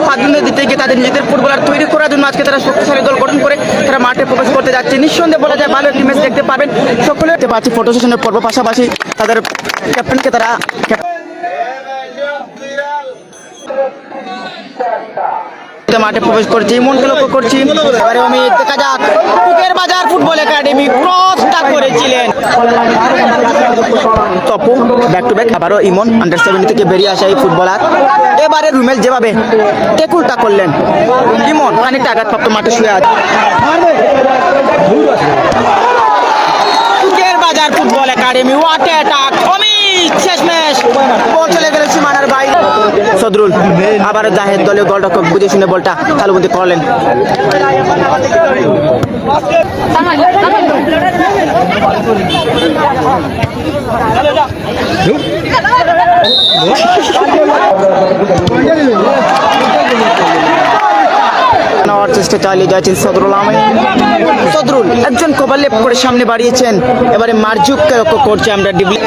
প্রাধান্য দিতে গিয়ে তাদের নিজেদের ফুটবলার তৈরি করার জন্য আজকে তারা শক্তিশালী দল গঠন করে তারা মাঠে প্রবেশ করতে যাচ্ছে। নিঃসন্দেহে বলা যায় ভালো একটি ম্যাচ দেখতে পাবেন সকলে। দেখতে পাচ্ছি ফটো সেশনের পর্ব, পাশাপাশি তাদের ক্যাপ্টেনকে তারা মাঠে প্রবেশ করছি, মনকে লক্ষ্য করছি। এবারে আমি দেখা যাক টুকের বাজার ফুটবল একাডেমি ক্রসটা করেছিলেন তপু, ব্যাক টু ব্যাক। আবারও ইমন আন্ডার 70 থেকে বেরিয়ে আসা এই ফুটবলার। এবারে রুমেল যেভাবে টেকুলটা করলেন, ইমন খানিকটা আঘাতপ্রাপ্ত মাঠে শুয়ে আছে। Tuker Bazar football academy what attack, Amit শেষমেশ বল চলে গেল সীমানার বাইরে। সদরুল আবার জাহেদ দলীয় গোলরক্ষক বুঝে শুনে বলটা তালুবন্দি করলেন। নেওয়ার চেষ্টা চালিয়ে যাচ্ছেন সদরুল আমিন। সদরুল একজন কভার লেপ করে সামনে বাড়িয়েছেন, এবারে মারজুককে লক্ষ্য করছে আমরা ডিবলি।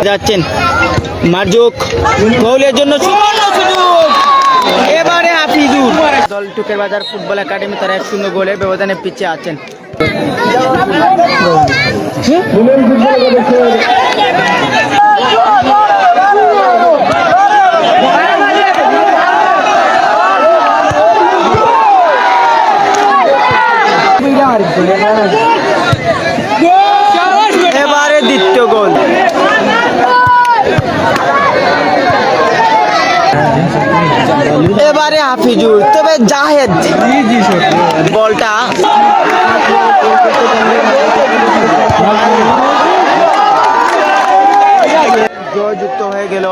যাচ্ছেন মারজুক গোলের জন্য সুবর্ণ সুযোগ, এবারে হাফিজুর। দল টুকের বাজার ফুটবল একাডেমি তারা 1-0 গোলের ব্যবধানে পিছিয়ে আছেন। এবারে দ্বিতীয় গোল, এবারে হাফিজুর, তবে জাহেদ বলটা জয়যুক্ত হয়ে গেল।